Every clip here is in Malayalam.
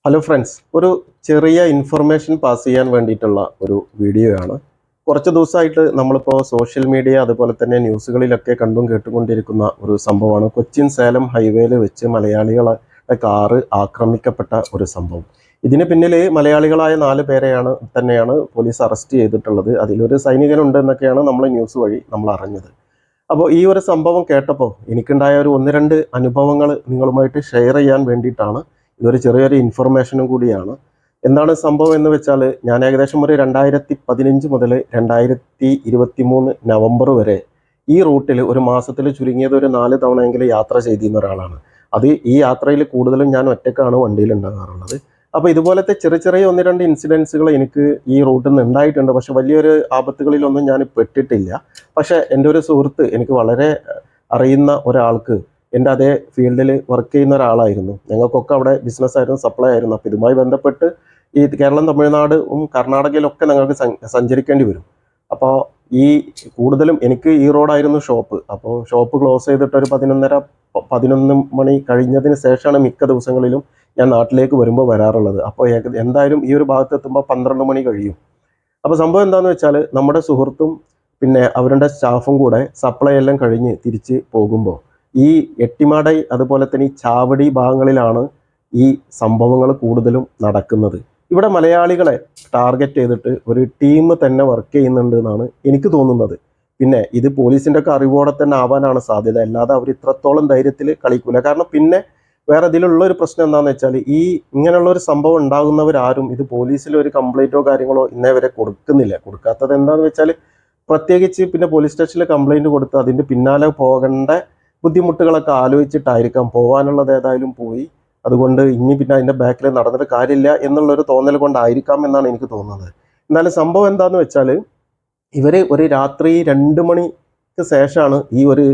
ഹലോ ഫ്രണ്ട്സ്, ഒരു ചെറിയ ഇൻഫർമേഷൻ പാസ് ചെയ്യാൻ വേണ്ടിയിട്ടുള്ള ഒരു വീഡിയോ ആണ്. കുറച്ച് ദിവസമായിട്ട് നമ്മളിപ്പോൾ സോഷ്യൽ മീഡിയ അതുപോലെ തന്നെ ന്യൂസുകളിലൊക്കെ കണ്ടും കേട്ടുകൊണ്ടിരിക്കുന്ന ഒരു സംഭവമാണ്. കൊച്ചിൻ സേലം ഹൈവേയിൽ വെച്ച് മലയാളികളുടെ കാറ് ആക്രമിക്കപ്പെട്ട ഒരു സംഭവം. ഇതിന് പിന്നിൽ മലയാളികളായ 4 പേരെയാണ് തന്നെയാണ് പോലീസ് അറസ്റ്റ് ചെയ്തിട്ടുള്ളത്. അതിലൊരു സൈനികനുണ്ട് എന്നൊക്കെയാണ് നമ്മൾ ന്യൂസ് വഴി നമ്മൾ അറിഞ്ഞത്. അപ്പോൾ ഈ ഒരു സംഭവം കേട്ടപ്പോൾ എനിക്കുണ്ടായ ഒരു 1-2 അനുഭവങ്ങൾ നിങ്ങളുമായിട്ട് ഷെയർ ചെയ്യാൻ വേണ്ടിയിട്ടാണ്. ഇതൊരു ചെറിയൊരു ഇൻഫർമേഷനും കൂടിയാണ്. എന്താണ് സംഭവം എന്ന് വെച്ചാൽ, ഞാൻ ഏകദേശം ഒരു 2015 മുതൽ 2023 നവംബർ വരെ ഈ റൂട്ടിൽ ഒരു മാസത്തിൽ ചുരുങ്ങിയത് ഒരു 4 തവണയെങ്കിലും യാത്ര ചെയ്തിരുന്ന ഒരാളാണ്. ഈ യാത്രയിൽ കൂടുതലും ഞാൻ ഒറ്റക്കാണ് വണ്ടിയിൽ ഉണ്ടാകാറുള്ളത്. അപ്പോൾ ഇതുപോലത്തെ ചെറിയ ചെറിയ 1-2 ഇൻസിഡൻസുകൾ എനിക്ക് ഈ റൂട്ടിൽ നിന്ന് ഉണ്ടായിട്ടുണ്ട്. പക്ഷെ വലിയൊരു ആപത്തുകളിലൊന്നും ഞാൻ പെട്ടിട്ടില്ല. പക്ഷേ എൻ്റെ ഒരു സുഹൃത്ത്, എനിക്ക് വളരെ അറിയുന്ന ഒരാൾക്ക്, എൻ്റെ അതേ ഫീൽഡിൽ വർക്ക് ചെയ്യുന്ന ഒരാളായിരുന്നു. ഞങ്ങൾക്കൊക്കെ അവിടെ ബിസിനസ്സായിരുന്നു, സപ്ലൈ ആയിരുന്നു. അപ്പോൾ ഇതുമായി ബന്ധപ്പെട്ട് ഈ കേരളം, തമിഴ്നാടും കർണാടകയിലൊക്കെ ഞങ്ങൾക്ക് സഞ്ചരിക്കേണ്ടി വരും. അപ്പോൾ ഈ കൂടുതലും എനിക്ക് ഈ റോഡായിരുന്നു ഷോപ്പ്. അപ്പോൾ ഷോപ്പ് ക്ലോസ് ചെയ്തിട്ട് ഒരു 11 മണി കഴിഞ്ഞതിന് ശേഷമാണ് മിക്ക ദിവസങ്ങളിലും ഞാൻ നാട്ടിലേക്ക് വരുമ്പോൾ വരാറുള്ളത്. അപ്പോൾ എന്തായാലും ഈ ഒരു ഭാഗത്ത് എത്തുമ്പോൾ 12 മണി കഴിയും. അപ്പോൾ സംഭവം എന്താണെന്ന് വെച്ചാൽ, നമ്മുടെ സുഹൃത്തും പിന്നെ അവരുടെ സ്റ്റാഫും കൂടെ സപ്ലൈ എല്ലാം കഴിഞ്ഞ് തിരിച്ച് പോകുമ്പോൾ ഈ എട്ടിമാടൈ അതുപോലെ തന്നെ ഈ ചാവടി ഭാഗങ്ങളിലാണ് ഈ സംഭവങ്ങൾ കൂടുതലും നടക്കുന്നത്. ഇവിടെ മലയാളികളെ ടാർഗറ്റ് ചെയ്തിട്ട് ഒരു ടീം തന്നെ വർക്ക് ചെയ്യുന്നുണ്ട് എന്നാണ് എനിക്ക് തോന്നുന്നത്. പിന്നെ ഇത് പോലീസിൻ്റെ ഒക്കെ അറിവോടെ തന്നെ ആവാനാണ് സാധ്യത, അല്ലാതെ അവർ ഇത്രത്തോളം ധൈര്യത്തിൽ കളിക്കൂല. കാരണം പിന്നെ വേറെ ഇതിലുള്ള ഒരു പ്രശ്നം എന്താണെന്ന് വെച്ചാൽ, ഈ ഇങ്ങനെയുള്ള ഒരു സംഭവം ഉണ്ടാകുന്നവരാരും ഇത് പോലീസിൽ ഒരു കംപ്ലൈൻറ്റോ കാര്യങ്ങളോ ഇന്നേ വരെ കൊടുക്കുന്നില്ല. കൊടുക്കാത്തത് എന്താണെന്ന് വെച്ചാൽ, പ്രത്യേകിച്ച് പിന്നെ പോലീസ് സ്റ്റേഷനിൽ കംപ്ലൈൻറ്റ് കൊടുത്ത് അതിൻ്റെ പിന്നാലെ പോകേണ്ട ബുദ്ധിമുട്ടുകളൊക്കെ ആലോചിച്ചിട്ടായിരിക്കാം. പോകാനുള്ളത് ഏതായാലും പോയി, അതുകൊണ്ട് ഇനി പിന്നെ അതിൻ്റെ ബാക്കിൽ നടന്നിട്ട് കാര്യമില്ല എന്നുള്ളൊരു തോന്നൽ കൊണ്ടായിരിക്കാം എന്നാണ് എനിക്ക് തോന്നുന്നത്. എന്നാലും സംഭവം എന്താണെന്ന് വെച്ചാൽ, ഇവർ ഒരു രാത്രി 2 മണിക്ക് ശേഷമാണ് ഈ ഒരു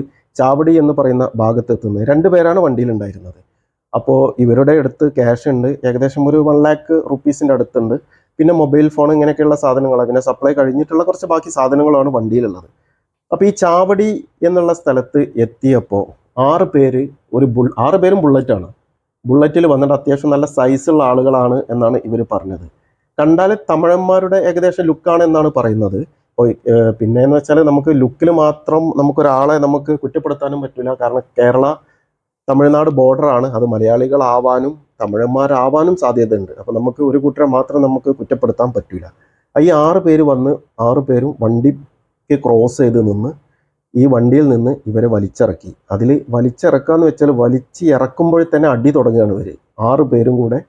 ചാവടി എന്ന് പറയുന്ന ഭാഗത്തെത്തുന്നത്. 2 പേരാണ് വണ്ടിയിലുണ്ടായിരുന്നത്. അപ്പോൾ ഇവരുടെ അടുത്ത് ക്യാഷ് ഉണ്ട്, ഏകദേശം ഒരു 1 lakh റുപ്പീസിൻ്റെ അടുത്തുണ്ട്. പിന്നെ മൊബൈൽ ഫോൺ, ഇങ്ങനെയൊക്കെയുള്ള സാധനങ്ങൾ, പിന്നെ സപ്ലൈ കഴിഞ്ഞിട്ടുള്ള കുറച്ച് ബാക്കി സാധനങ്ങളാണ് വണ്ടിയിലുള്ളത്. അപ്പോൾ ഈ ചാവടി എന്നുള്ള സ്ഥലത്ത് എത്തിയപ്പോൾ 6 പേര് 6 പേരും ബുള്ളറ്റാണ്. ബുള്ളറ്റിൽ വന്നിട്ട് അത്യാവശ്യം നല്ല സൈസുള്ള ആളുകളാണ് എന്നാണ് ഇവർ പറഞ്ഞത്. കണ്ടാൽ തമിഴന്മാരുടെ ഏകദേശം ലുക്കാണ് എന്നാണ് പറയുന്നത്. പിന്നെ എന്ന് വെച്ചാൽ, നമുക്ക് ലുക്കിൽ മാത്രം നമുക്കൊരാളെ നമുക്ക് കുറ്റപ്പെടുത്താനും പറ്റില്ല. കാരണം കേരള തമിഴ്നാട് ബോർഡറാണ്. അത് മലയാളികളാവാനും തമിഴന്മാരാവാനും സാധ്യതയുണ്ട്. അപ്പോൾ നമുക്ക് ഒരു കൂട്ടരെ മാത്രം നമുക്ക് കുറ്റപ്പെടുത്താൻ പറ്റില്ല. ഈ 6 പേര് വന്ന് 6 പേരും വണ്ടിക്ക് ക്രോസ് ചെയ്ത് നിന്ന് ഈ വണ്ടിയിൽ നിന്ന് ഇവരെ വലിച്ചിറക്കി. അതിൽ വലിച്ചിറക്കാന്ന് വെച്ചാൽ, വലിച്ച് ഇറക്കുമ്പോൾ തന്നെ അടി തുടങ്ങുകയാണ് ഇവർ. 6 പേരും കൂടെ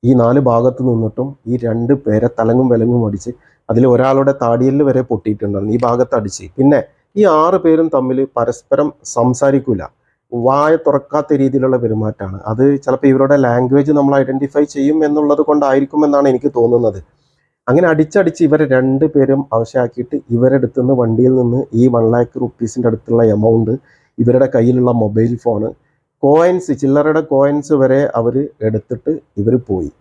ഈ 4 ഭാഗത്ത് നിന്നിട്ടും ഈ 2 പേരെ തലങ്ങും വിലങ്ങും അടിച്ച്, അതിൽ ഒരാളുടെ താടിയല് വരെ പൊട്ടിയിട്ടുണ്ടായിരുന്നു, ഈ ഭാഗത്ത് അടിച്ച്. പിന്നെ ഈ 6 പേരും തമ്മിൽ പരസ്പരം സംസാരിക്കില്ല, വായ തുറക്കാത്ത രീതിയിലുള്ള പെരുമാറ്റമാണ്. അത് ചിലപ്പോൾ ഇവരുടെ ലാംഗ്വേജ് നമ്മൾ ഐഡൻറ്റിഫൈ ചെയ്യും എന്നുള്ളത് കൊണ്ടായിരിക്കുമെന്നാണ് എനിക്ക് തോന്നുന്നത്. അങ്ങനെ അടിച്ചടിച്ച് ഇവരെ 2 പേരും അവശയാക്കിയിട്ട് ഇവരുടെ അടുത്ത് നിന്ന് വണ്ടിയിൽ നിന്ന് ഈ 1 lakh റുപ്പീസിൻ്റെ അടുത്തുള്ള എമൗണ്ട്, ഇവരുടെ കയ്യിലുള്ള മൊബൈൽ ഫോണ്, കോയിൻസ്, ചില്ലറയുടെ കോയിൻസ് വരെ അവർ എടുത്തിട്ട് ഇവർ പോയി.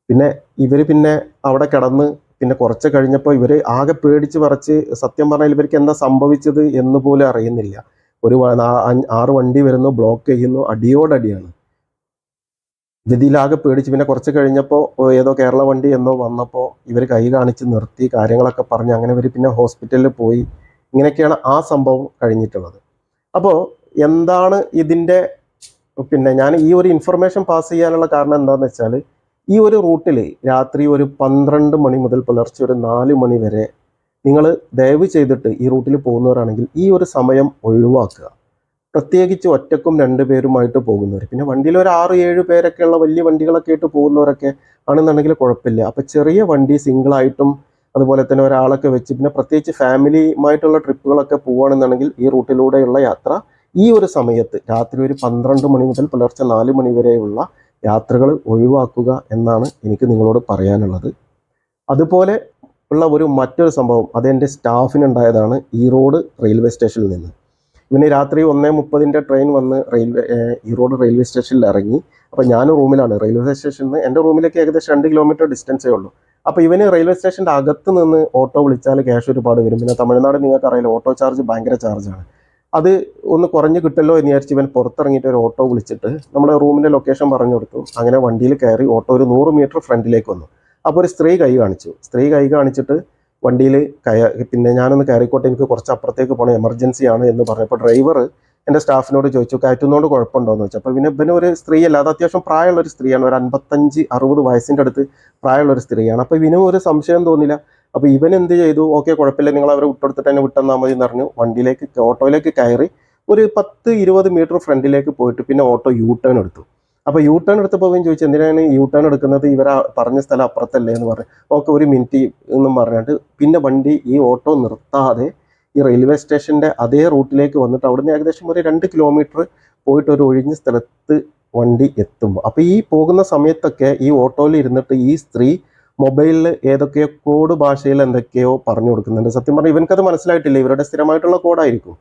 പിന്നെ അവിടെ കിടന്ന് പിന്നെ കുറച്ച് കഴിഞ്ഞപ്പോൾ ഇവർ ആകെ പേടിച്ച് പറച്ച്, സത്യം പറഞ്ഞാൽ ഇവർക്ക് എന്താ സംഭവിച്ചത് എന്ന് പോലും അറിയുന്നില്ല. ഒരു 6 വണ്ടി വരുന്നു, ബ്ലോക്ക് ചെയ്യുന്നു, അടിയോടടിയാണ്. ഇതിലാകെ പേടിച്ച് പിന്നെ കുറച്ച് കഴിഞ്ഞപ്പോൾ ഏതോ കേരള വണ്ടി എന്നോ വന്നപ്പോൾ ഇവർ കൈ കാണിച്ച് നിർത്തി, കാര്യങ്ങളൊക്കെ പറഞ്ഞ് അങ്ങനെ ഇവർ പിന്നെ ഹോസ്പിറ്റലിൽ പോയി. ഇങ്ങനെയൊക്കെയാണ് ആ സംഭവം കഴിഞ്ഞിട്ടുള്ളത്. അപ്പോൾ എന്താണ് ഇതിൻ്റെ പിന്നെ ഞാൻ ഈ ഒരു ഇൻഫർമേഷൻ പാസ് ചെയ്യാനുള്ള കാരണം എന്താണെന്ന് വെച്ചാൽ, ഈ ഒരു റൂട്ടിൽ രാത്രി ഒരു 12 മണി മുതൽ പുലർച്ചെ ഒരു 4 മണി വരെ നിങ്ങൾ ദയവ് ചെയ്തിട്ട് ഈ റൂട്ടിൽ പോകുന്നവരാണെങ്കിൽ ഈ ഒരു സമയം ഒഴിവാക്കുക. പ്രത്യേകിച്ച് ഒറ്റക്കും 2 പേരുമായിട്ട് പോകുന്നവർ, പിന്നെ വണ്ടിയിൽ ഒരു 6-7 പേരൊക്കെയുള്ള വലിയ വണ്ടികളൊക്കെ ആയിട്ട് പോകുന്നവരൊക്കെ ആണെന്നുണ്ടെങ്കിൽ കുഴപ്പമില്ല. അപ്പോൾ ചെറിയ വണ്ടി സിംഗിളായിട്ടും അതുപോലെ തന്നെ ഒരാളൊക്കെ വെച്ച്, പിന്നെ പ്രത്യേകിച്ച് ഫാമിലിയുമായിട്ടുള്ള ട്രിപ്പുകളൊക്കെ പോവുകയാണെന്നുണ്ടെങ്കിൽ ഈ റൂട്ടിലൂടെയുള്ള യാത്ര ഈ ഒരു സമയത്ത് രാത്രി ഒരു 12 മണി മുതൽ പുലർച്ചെ 4 മണി വരെയുള്ള യാത്രകൾ ഒഴിവാക്കുക എന്നാണ് എനിക്ക് നിങ്ങളോട് പറയാനുള്ളത്. അതുപോലെ ഉള്ള മറ്റൊരു സംഭവം, അതെൻ്റെ സ്റ്റാഫിനുണ്ടായതാണ് ഈറോഡ് റെയിൽവേ സ്റ്റേഷനിൽ നിന്ന്. ഇവന് രാത്രി 1:30 ട്രെയിൻ വന്ന് ഈറോഡ് റെയിൽവേ സ്റ്റേഷനിൽ ഇറങ്ങി. അപ്പോൾ ഞാൻ റൂമിലാണ്. റെയിൽവേ സ്റ്റേഷനിൽ നിന്ന് എൻ്റെ റൂമിലേക്ക് ഏകദേശം 2 കിലോമീറ്റർ ഡിസ്റ്റൻസേ ഉള്ളൂ. അപ്പോൾ ഇവന് റെയിൽവേ സ്റ്റേഷൻ്റെ അകത്ത് നിന്ന് ഓട്ടോ വിളിച്ചാൽ ക്യാഷ് ഒരുപാട് വരും. പിന്നെ തമിഴ്നാട് നിങ്ങൾക്കറിയില്ല, ഓട്ടോ ചാർജ് ഭയങ്കര ചാർജാണ്. അത് ഒന്ന് കുറഞ്ഞ് കിട്ടല്ലോ എന്ന് വിചാരിച്ച് ഇവൻ പുറത്തിറങ്ങിയിട്ട് ഒരു ഓട്ടോ വിളിച്ചിട്ട് നമ്മുടെ റൂമിൻ്റെ ലൊക്കേഷൻ പറഞ്ഞു കൊടുത്തു. അങ്ങനെ വണ്ടിയിൽ കയറി ഓട്ടോ ഒരു 100 മീറ്റർ ഫ്രണ്ടിലേക്ക് വന്നു. അപ്പോൾ ഒരു സ്ത്രീ കൈ കാണിച്ചു. സ്ത്രീ കൈ കാണിച്ചിട്ട് വണ്ടിയിൽ പിന്നെ ഞാനൊന്ന് കയറിക്കോട്ടെ, എനിക്ക് കുറച്ച് അപ്പുറത്തേക്ക് പോകണം, എമർജൻസി ആണ് എന്ന് പറഞ്ഞപ്പോൾ ഡ്രൈവർ എൻ്റെ സ്റ്റാഫിനോട് ചോദിച്ചു കയറ്റുന്നതുകൊണ്ട് കുഴപ്പമുണ്ടോ എന്ന് ചോദിച്ചു. അപ്പോൾ പിന്നെ ഇവന് ഒരു സ്ത്രീയല്ല, അത് അത്യാവശ്യം പ്രായമുള്ള ഒരു സ്ത്രീയാണ്, ഒരു 55-60 വയസ്സിൻ്റെ അടുത്ത് പ്രായമുള്ള ഒരു സ്ത്രീയാണ്. അപ്പോൾ ഇവനും ഒരു സംശയം തോന്നില്ല. അപ്പോൾ ഇവൻ എന്ത് ചെയ്തു, ഓക്കെ കുഴപ്പമില്ല, നിങ്ങൾ അവരെ വിട്ടെടുത്തിട്ട് തന്നെ വിട്ടെന്നാൽ മതി എന്ന് പറഞ്ഞു ഓട്ടോയിലേക്ക് കയറി ഒരു 10-20 മീറ്റർ ഫ്രണ്ടിലേക്ക് പോയിട്ട് പിന്നെ ഓട്ടോ യു ടേൺ എടുത്തു. അപ്പോൾ യു ടേൺ എടുത്തപ്പോൾ ഇവൻ ചോദിച്ചു എന്തിനാണ് യു ടേൺ എടുക്കുന്നത്, ഇവരെ പറഞ്ഞ സ്ഥലം അപ്പുറത്തല്ലേ എന്ന് പറഞ്ഞു. ഓക്കെ ഒരു മിനിറ്റ് എന്നും പറഞ്ഞിട്ട് പിന്നെ വണ്ടി ഈ ഓട്ടോ നിർത്താതെ ഈ റെയിൽവേ സ്റ്റേഷൻ്റെ അതേ റൂട്ടിലേക്ക് വന്നിട്ട് അവിടുന്ന് ഏകദേശം ഒരു 2 കിലോമീറ്റർ പോയിട്ട് ഒരു ഒഴിഞ്ഞ സ്ഥലത്ത് വണ്ടി എത്തുമ്പോൾ, അപ്പോൾ ഈ പോകുന്ന സമയത്തൊക്കെ ഈ ഓട്ടോയിൽ ഇരുന്നിട്ട് ഈ സ്ത്രീ മൊബൈലിൽ ഏതൊക്കെയോ കോഡ് ഭാഷയിൽ എന്തൊക്കെയോ പറഞ്ഞു കൊടുക്കുന്നുണ്ട്. സത്യം പറഞ്ഞാൽ ഇവൻക്കത് മനസ്സിലായിട്ടില്ല, ഇവരുടെ സ്ഥിരമായിട്ടുള്ള കോഡായിരിക്കും.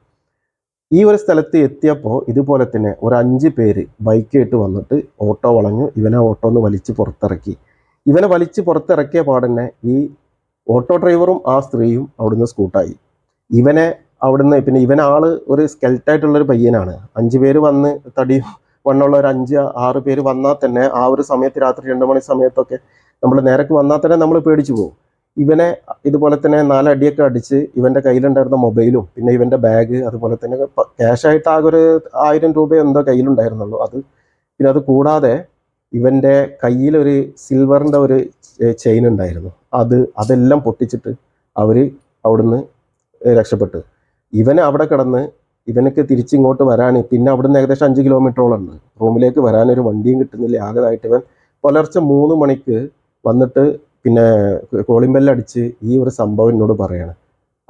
ഈ ഒരു സ്ഥലത്ത് എത്തിയപ്പോൾ ഇതുപോലെ തന്നെ ഒരു 5 പേര് ബൈക്കായിട്ട് വന്നിട്ട് ഓട്ടോ വളഞ്ഞു ഇവനെ ഓട്ടോ ഒന്ന് വലിച്ച് പുറത്തിറക്കി. ഇവനെ വലിച്ച് പുറത്തിറക്കിയ പാടന്നെ ഈ ഓട്ടോ ഡ്രൈവറും ആ സ്ത്രീയും അവിടുന്ന് സ്കൂട്ടായി. ഇവനെ അവിടുന്ന് പിന്നെ ഇവനാള് ഒരു സ്കെൽറ്റായിട്ടുള്ളൊരു പയ്യനാണ്. 5 പേര് വന്ന് തടിയും വണ്ണുള്ള ഒരു 5-6 പേര് വന്നാൽ തന്നെ ആ ഒരു സമയത്ത് രാത്രി 2 മണി സമയത്തൊക്കെ നമ്മൾ നേരക്ക് വന്നാൽ തന്നെ നമ്മൾ പേടിച്ചു പോകും. ഇവനെ ഇതുപോലെ തന്നെ 4 അടിയൊക്കെ അടിച്ച് ഇവൻ്റെ കയ്യിലുണ്ടായിരുന്ന മൊബൈലും പിന്നെ ഇവൻ്റെ ബാഗ് അതുപോലെ തന്നെ ക്യാഷായിട്ട് ആകെ ഒരു 1000 രൂപ എന്തോ കയ്യിലുണ്ടായിരുന്നുള്ളൂ. പിന്നെ അത് കൂടാതെ ഇവൻ്റെ കയ്യിലൊരു സിൽവറിൻ്റെ ഒരു ചെയിൻ ഉണ്ടായിരുന്നു. അതെല്ലാം പൊട്ടിച്ചിട്ട് അവർ അവിടുന്ന് രക്ഷപ്പെട്ടു. ഇവന് അവിടെ കിടന്ന് ഇവനക്ക് തിരിച്ചിങ്ങോട്ട് വരാൻ പിന്നെ അവിടുന്ന് ഏകദേശം 5 കിലോമീറ്ററോളം ഉണ്ട്, റൂമിലേക്ക് വരാനൊരു വണ്ടിയും കിട്ടുന്നില്ല. ആകെതായിട്ട് ഇവൻ പുലർച്ചെ 3 മണിക്ക് വന്നിട്ട് പിന്നെ കോളിംഗ് ബെല്ലടിച്ച് ഈ ഒരു സംഭവം എന്നോട് പറയാണ്.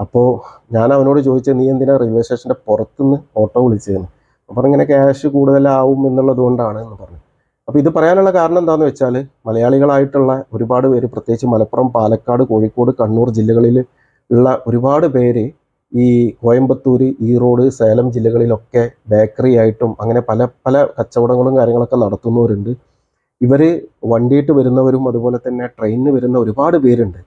അപ്പോൾ ഞാൻ അവനോട് ചോദിച്ചത് നീ എന്തിനാ റെയിൽവേ സ്റ്റേഷൻ്റെ പുറത്തുനിന്ന് ഓട്ടോ വിളിച്ചതെന്ന്. അപ്പോൾ ഇങ്ങനെ ക്യാഷ് കൂടുതലാവും എന്നുള്ളത് കൊണ്ടാണ് എന്ന് പറഞ്ഞു. അപ്പോൾ ഇത് പറയാനുള്ള കാരണം എന്താണെന്ന് വെച്ചാൽ മലയാളികളായിട്ടുള്ള ഒരുപാട് പേര് പ്രത്യേകിച്ച് മലപ്പുറം, പാലക്കാട്, കോഴിക്കോട്, കണ്ണൂർ ജില്ലകളിൽ ഉള്ള ഒരുപാട് പേര് ഈ കോയമ്പത്തൂർ, ഈറോഡ്, സേലം ജില്ലകളിലൊക്കെ ബേക്കറി ആയിട്ടും അങ്ങനെ പല പല കച്ചവടങ്ങളും കാര്യങ്ങളൊക്കെ നടത്തുന്നവരുണ്ട്. ഇവർ വണ്ടിയിട്ട് വരുന്നവരും അതുപോലെ തന്നെ ട്രെയിനിന് വരുന്ന ഒരുപാട് പേരുണ്ട്.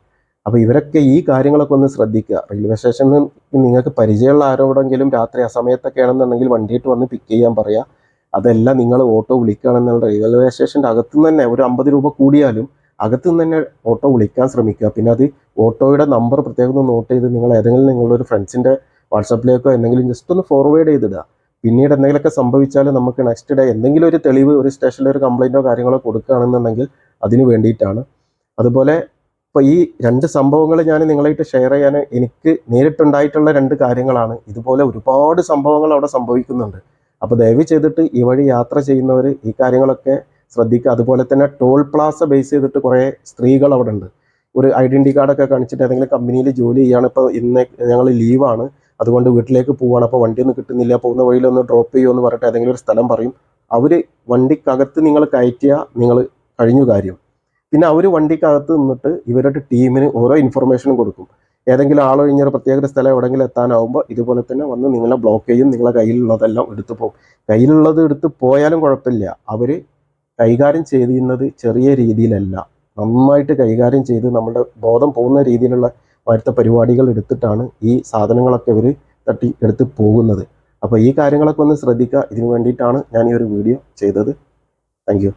അപ്പോൾ ഇവരൊക്കെ ഈ കാര്യങ്ങളൊക്കെ ഒന്ന് ശ്രദ്ധിക്കുക. റെയിൽവേ സ്റ്റേഷനിൽ നിങ്ങൾക്ക് പരിചയമുള്ള ആരോടെങ്കിലും രാത്രി ആ സമയത്തൊക്കെ ആണെന്നുണ്ടെങ്കിൽ വണ്ടിയിട്ട് വന്ന് പിക്ക് ചെയ്യാൻ പറയുക. അതല്ല നിങ്ങൾ ഓട്ടോ വിളിക്കുകയാണെന്നുള്ള റെയിൽവേ സ്റ്റേഷൻ്റെ അകത്തുനിന്ന് തന്നെ ഒരു 50 രൂപ കൂടിയാലും അകത്തുനിന്ന് തന്നെ ഓട്ടോ വിളിക്കാൻ ശ്രമിക്കുക. പിന്നെ അത് ഓട്ടോയുടെ നമ്പർ പ്രത്യേകം ഒന്ന് നോട്ട് ചെയ്ത് നിങ്ങൾ ഏതെങ്കിലും നിങ്ങളുടെ ഒരു ഫ്രണ്ട്സിൻ്റെ വാട്സപ്പിലേക്കോ എന്തെങ്കിലും ജസ്റ്റ് ഒന്ന് ഫോർവേഡ് ചെയ്തിടുക. പിന്നീട് എന്തെങ്കിലുമൊക്കെ സംഭവിച്ചാൽ നമുക്ക് നെക്സ്റ്റ് ഡേ എന്തെങ്കിലും ഒരു തെളിവ് ഒരു സ്റ്റേഷനിൽ ഒരു കംപ്ലൈൻറ്റോ കാര്യങ്ങളോ കൊടുക്കുകയാണെന്നുണ്ടെങ്കിൽ അതിന് വേണ്ടിയിട്ടാണ്. അതുപോലെ ഇപ്പോൾ ഈ 2 സംഭവങ്ങൾ ഞാൻ നിങ്ങളായിട്ട് ഷെയർ ചെയ്യാൻ എനിക്ക് നേരിട്ടുണ്ടായിട്ടുള്ള 2 കാര്യങ്ങളാണ്. ഇതുപോലെ ഒരുപാട് സംഭവങ്ങൾ അവിടെ സംഭവിക്കുന്നുണ്ട്. അപ്പോൾ ദയവ് ചെയ്തിട്ട് ഈ വഴി യാത്ര ചെയ്യുന്നവർ ഈ കാര്യങ്ങളൊക്കെ ശ്രദ്ധിക്കുക. അതുപോലെ തന്നെ ടോൾ പ്ലാസ ബേസ് ചെയ്തിട്ട് കുറേ സ്ത്രീകൾ അവിടെ ഉണ്ട്. ഒരു ഐഡൻറ്റി കാർഡൊക്കെ കാണിച്ചിട്ട് ഏതെങ്കിലും കമ്പനിയിൽ ജോലി ചെയ്യുകയാണ്, ഇപ്പോൾ ഇന്ന് ഞങ്ങൾ ലീവാണ് അതുകൊണ്ട് വീട്ടിലേക്ക് പോവുകയാണ്, അപ്പോൾ വണ്ടിയൊന്നും കിട്ടുന്നില്ല, പോകുന്ന വഴിയിലൊന്ന് ഡ്രോപ്പ് ചെയ്യുമെന്ന് പറഞ്ഞിട്ട് ഏതെങ്കിലും ഒരു സ്ഥലം പറയും. അവർ വണ്ടിക്കകത്ത് നിങ്ങൾ കയറ്റിയാൽ നിങ്ങൾ കഴിഞ്ഞു കാര്യം. പിന്നെ അവർ വണ്ടിക്കകത്ത് നിന്നിട്ട് ഇവരുടെ ടീമിന് ഓരോ ഇൻഫർമേഷനും കൊടുക്കും. ഏതെങ്കിലും ആളൊഴിഞ്ഞൊരു പ്രത്യേക സ്ഥലം എവിടെയെങ്കിലും എത്താനാവുമ്പോൾ ഇതുപോലെ തന്നെ വന്ന് നിങ്ങളെ ബ്ലോക്ക് ചെയ്യും, നിങ്ങളെ കയ്യിലുള്ളതെല്ലാം എടുത്തു പോകും. കയ്യിലുള്ളത് എടുത്ത് പോയാലും കുഴപ്പമില്ല, അവർ കൈകാര്യം ചെയ്യുന്നത് ചെറിയ രീതിയിലല്ല, നന്നായിട്ട് കൈകാര്യം ചെയ്ത് നമ്മുടെ ബോധം പോകുന്ന രീതിയിലുള്ള വാർത്ത പരിപാടികൾ എടുത്തിട്ടാണ് ഈ സാധനങ്ങളൊക്കെ ഇവർ തട്ടി എടുത്ത് പോകുന്നത്. അപ്പോൾ ഈ കാര്യങ്ങളൊക്കെ ഒന്ന് ശ്രദ്ധിക്കുക. ഇതിനു വേണ്ടിയിട്ടാണ് ഞാൻ ഈ ഒരു വീഡിയോ ചെയ്തത്. Thank you.